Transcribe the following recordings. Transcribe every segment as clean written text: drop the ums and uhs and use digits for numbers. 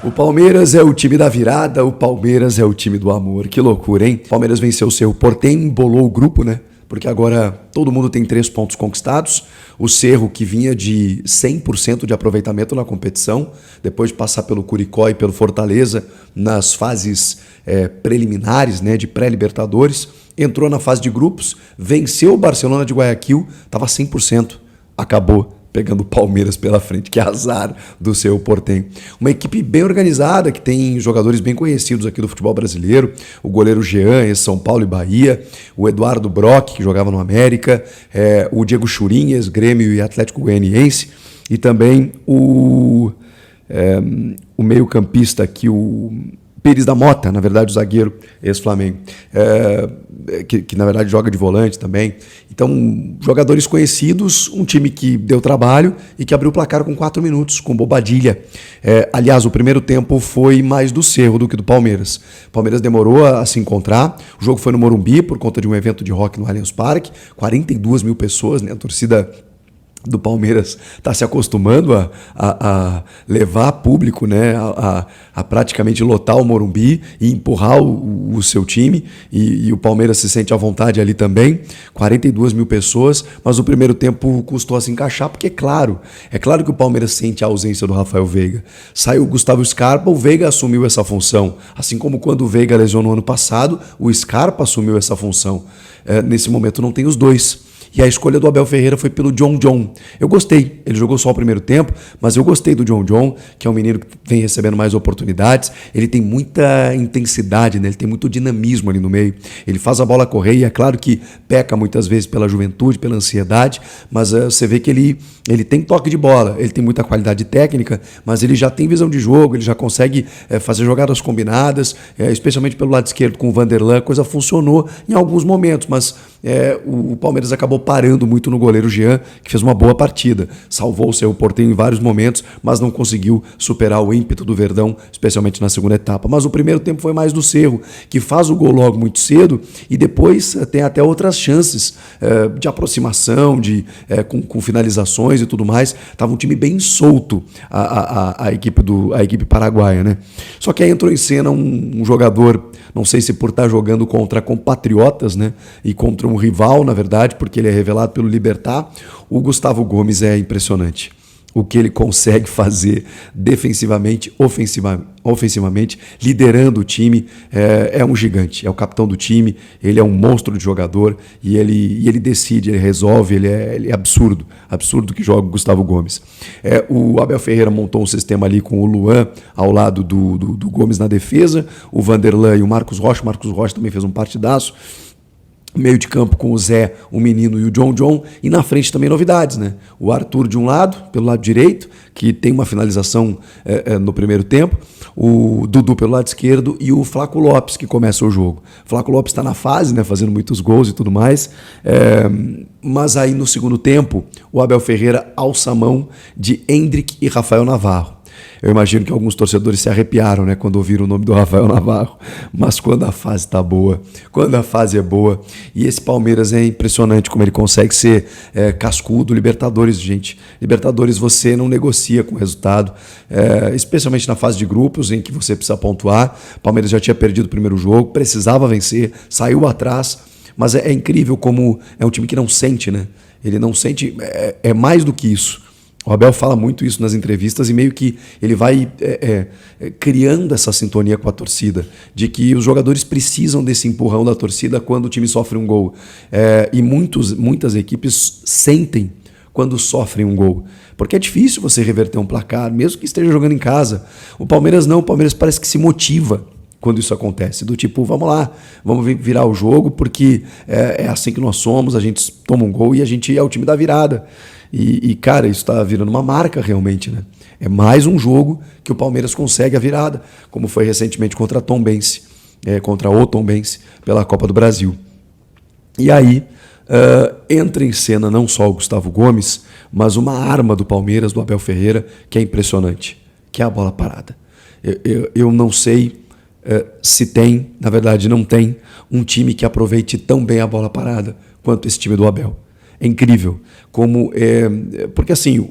O Palmeiras é o time da virada, o Palmeiras é o time do amor. Que loucura, hein? O Palmeiras venceu o seu Portem, embolou o grupo, né? Porque agora todo mundo tem 3 pontos conquistados. O Cerro, que vinha de 100% de aproveitamento na competição, depois de passar pelo Curicó e pelo Fortaleza nas fases preliminares, né, de pré-libertadores, entrou na fase de grupos, venceu o Barcelona de Guayaquil, estava 100%, acabou pegando o Palmeiras pela frente. Que azar do seu Portem. Uma equipe bem organizada, que tem jogadores bem conhecidos aqui do futebol brasileiro. O goleiro Jean, em São Paulo e Bahia. O Eduardo Brock, que jogava no América. O Diego Churinhas, Grêmio e Atlético Goianiense. E também o meio-campista aqui, o Pires da Mota, na verdade o zagueiro ex-Flamengo, que na verdade joga de volante também. Então, jogadores conhecidos, um time que deu trabalho e que abriu o placar com 4 minutos, com Bobadilha. Aliás, o primeiro tempo foi mais do Cerro do que do Palmeiras. O Palmeiras demorou a se encontrar, o jogo foi no Morumbi por conta de um evento de rock no Allianz Parque, 42 mil pessoas, né? A torcida do Palmeiras está se acostumando a levar público, né, a praticamente lotar o Morumbi e empurrar o seu time, e o Palmeiras se sente à vontade ali também. 42 mil pessoas, mas o primeiro tempo custou a se encaixar, porque é claro que o Palmeiras sente a ausência do Rafael Veiga. Saiu o Gustavo Scarpa, o Veiga assumiu essa função, assim como quando o Veiga lesionou ano passado, o Scarpa assumiu essa função. Nesse momento não tem os dois. E a escolha do Abel Ferreira foi pelo John. Eu gostei. Ele jogou só o primeiro tempo, mas eu gostei do John, que é um menino que vem recebendo mais oportunidades. Ele tem muita intensidade, né? Ele tem muito dinamismo ali no meio. Ele faz a bola correr e é claro que peca muitas vezes pela juventude, pela ansiedade, mas você vê que ele tem toque de bola, ele tem muita qualidade técnica, mas ele já tem visão de jogo, ele já consegue fazer jogadas combinadas, especialmente pelo lado esquerdo com o Vanderlan. A coisa funcionou em alguns momentos, mas o Palmeiras acabou parando muito no goleiro Jean, que fez uma boa partida. Salvou o seu Portem em vários momentos, mas não conseguiu superar o ímpeto do Verdão, especialmente na segunda etapa. Mas o primeiro tempo foi mais do Cerro, que faz o gol logo muito cedo e depois tem até outras chances de aproximação, com finalizações e tudo mais. Estava um time bem solto, a equipe paraguaia, né? Só que aí entrou em cena um jogador, não sei se por estar jogando contra compatriotas, né, e contra um rival, na verdade, porque ele é revelado pelo Libertad. O Gustavo Gomes é impressionante. O que ele consegue fazer defensivamente, ofensivamente, liderando o time, é um gigante, é o capitão do time, ele é um monstro de jogador e ele decide, ele resolve, ele é absurdo que joga o Gustavo Gomes. O Abel Ferreira montou um sistema ali com o Luan ao lado do Gomes na defesa, o Vanderlan e o Marcos Rocha. O Marcos Rocha também fez um partidaço. Meio de campo com o Zé, o Menino e o John, e na frente também novidades, né? O Arthur de um lado, pelo lado direito, que tem uma finalização no primeiro tempo, o Dudu pelo lado esquerdo e o Flaco Lopes, que começa o jogo. O Flaco Lopes está na fase, né, fazendo muitos gols e tudo mais, mas aí no segundo tempo o Abel Ferreira alça a mão de Hendrick e Rafael Navarro. Eu imagino que alguns torcedores se arrepiaram, né, quando ouviram o nome do Rafael Navarro, mas quando a fase está boa, quando a fase é boa, e esse Palmeiras é impressionante como ele consegue ser cascudo. Libertadores, gente, Libertadores você não negocia com o resultado, especialmente na fase de grupos em que você precisa pontuar. Palmeiras já tinha perdido o primeiro jogo, precisava vencer, saiu atrás, mas é incrível como é um time que não sente, né? Ele não sente, é mais do que isso. O Abel fala muito isso nas entrevistas e meio que ele vai criando essa sintonia com a torcida, de que os jogadores precisam desse empurrão da torcida quando o time sofre um gol. E muitas equipes sentem quando sofrem um gol, porque é difícil você reverter um placar, mesmo que esteja jogando em casa. O Palmeiras não, o Palmeiras parece que se motiva quando isso acontece, do tipo, vamos lá, vamos virar o jogo, porque é assim que nós somos, a gente toma um gol e a gente é o time da virada. E cara, isso está virando uma marca realmente, né? É mais um jogo que o Palmeiras consegue a virada, como foi recentemente contra a Tombense, contra o Tombense, pela Copa do Brasil. E aí entra em cena não só o Gustavo Gomes, mas uma arma do Palmeiras, do Abel Ferreira, que é impressionante, que é a bola parada. Eu não sei se tem, na verdade não tem, um time que aproveite tão bem a bola parada quanto esse time do Abel. É incrível. Porque assim,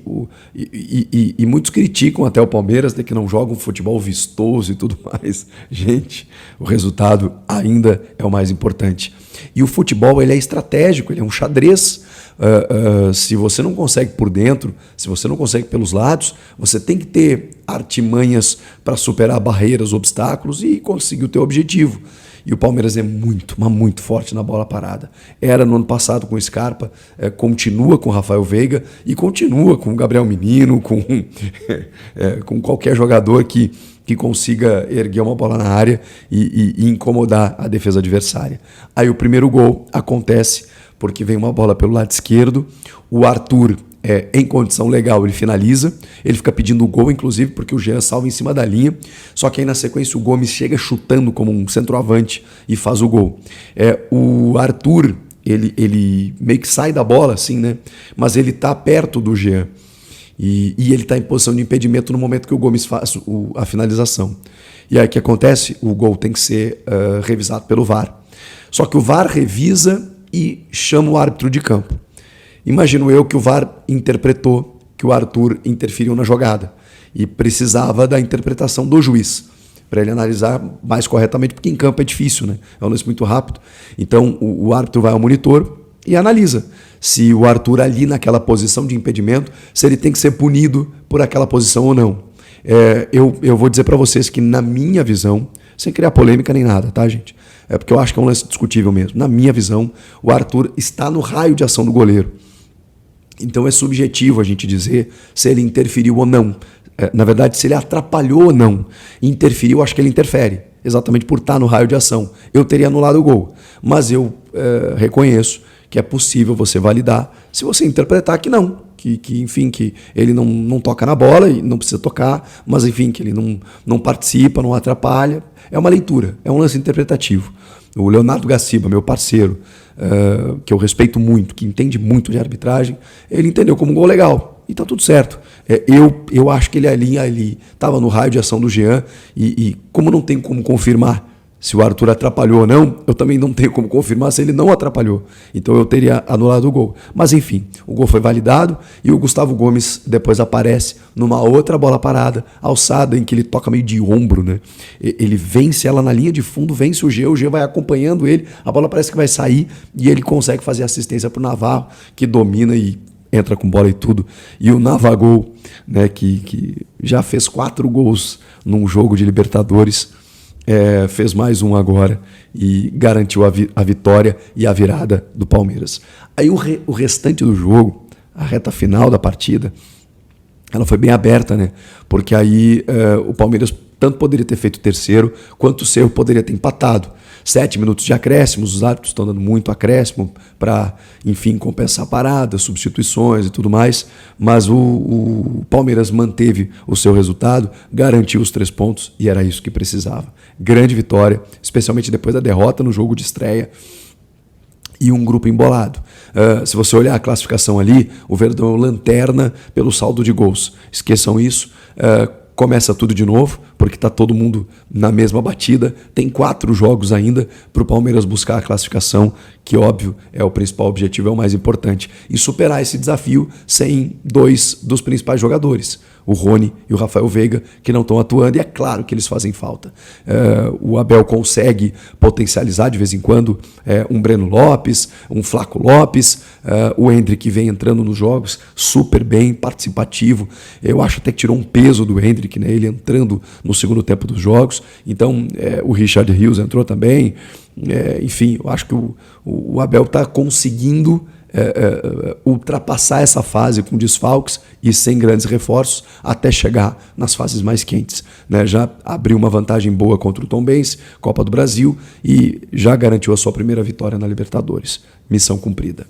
e muitos criticam até o Palmeiras de que não joga um futebol vistoso e tudo mais. Gente, o resultado ainda é o mais importante. E o futebol ele é estratégico, ele é um xadrez. Se você não consegue por dentro, se você não consegue pelos lados, você tem que ter artimanhas para superar barreiras, obstáculos e conseguir o teu objetivo. E o Palmeiras é muito, mas muito forte na bola parada. Era no ano passado com o Scarpa, continua com o Rafael Veiga e continua com o Gabriel Menino, com qualquer jogador que consiga erguer uma bola na área e incomodar a defesa adversária. Aí o primeiro gol acontece porque vem uma bola pelo lado esquerdo, o Arthur, em condição legal, ele finaliza, ele fica pedindo o gol, inclusive, porque o Jean salva em cima da linha, só que aí na sequência o Gomes chega chutando como um centroavante e faz o gol. O Arthur, ele meio que sai da bola, assim, né? Mas ele tá perto do Jean. E ele está em posição de impedimento no momento que o Gomes faz a finalização. E aí o que acontece? O gol tem que ser revisado pelo VAR. Só que o VAR revisa e chama o árbitro de campo. Imagino eu que o VAR interpretou que o Arthur interferiu na jogada e precisava da interpretação do juiz para ele analisar mais corretamente, porque em campo é difícil, né? É um lance muito rápido. Então o árbitro vai ao monitor e analisa se o Arthur ali naquela posição de impedimento, se ele tem que ser punido por aquela posição ou não. Eu vou dizer para vocês que na minha visão, sem criar polêmica nem nada, tá, gente? Porque eu acho que é um lance discutível mesmo. Na minha visão, o Arthur está no raio de ação do goleiro. Então é subjetivo a gente dizer se ele interferiu ou não. Na verdade, se ele atrapalhou ou não. Interferiu, acho que ele interfere, exatamente por estar no raio de ação. Eu teria anulado o gol, mas eu reconheço que é possível você validar se você interpretar que não, enfim, que ele não toca na bola e não precisa tocar, mas enfim, que ele não participa, não atrapalha. É uma leitura, é um lance interpretativo. O Leonardo Gaciba, meu parceiro, que eu respeito muito, que entende muito de arbitragem, ele entendeu como um gol legal e tá tudo certo. Eu acho que ele ali estava no raio de ação do Jean e como não tem como confirmar se o Arthur atrapalhou ou não, eu também não tenho como confirmar se ele não atrapalhou. Então eu teria anulado o gol. Mas enfim, o gol foi validado e o Gustavo Gomes depois aparece numa outra bola parada, alçada, em que ele toca meio de ombro, né? Ele vence ela na linha de fundo, vence o G vai acompanhando ele, a bola parece que vai sair e ele consegue fazer assistência para o Navarro, que domina e entra com bola e tudo. E o Navagol, né, que já fez 4 gols num jogo de Libertadores, fez mais um agora e garantiu a vitória e a virada do Palmeiras. Aí o restante do jogo, a reta final da partida, ela foi bem aberta, né? Porque aí o Palmeiras tanto poderia ter feito o terceiro, quanto o Cerro poderia ter empatado. 7 minutos de acréscimos, os árbitros estão dando muito acréscimo para, enfim, compensar paradas, substituições e tudo mais, mas o Palmeiras manteve o seu resultado, garantiu os 3 pontos e era isso que precisava. Grande vitória, especialmente depois da derrota no jogo de estreia e um grupo embolado. Se você olhar a classificação ali, o Verdão é o lanterna pelo saldo de gols. Esqueçam isso. Começa tudo de novo, porque está todo mundo na mesma batida. Tem 4 jogos ainda para o Palmeiras buscar a classificação, que, óbvio, é o principal objetivo, é o mais importante. E superar esse desafio sem 2 dos principais jogadores, o Rony e o Rafael Veiga, que não estão atuando, e é claro que eles fazem falta. O Abel consegue potencializar de vez em quando um Breno Lopes, um Flaco Lopes, o Endrick vem entrando nos jogos super bem, participativo. Eu acho até que tirou um peso do Endrick, né? Ele entrando no segundo tempo dos jogos. Então, o Richard Rios entrou também. Enfim, eu acho que o Abel está conseguindo ultrapassar essa fase com desfalques e sem grandes reforços até chegar nas fases mais quentes, né? Já abriu uma vantagem boa contra o Tombense, Copa do Brasil, e já garantiu a sua primeira vitória na Libertadores. Missão cumprida.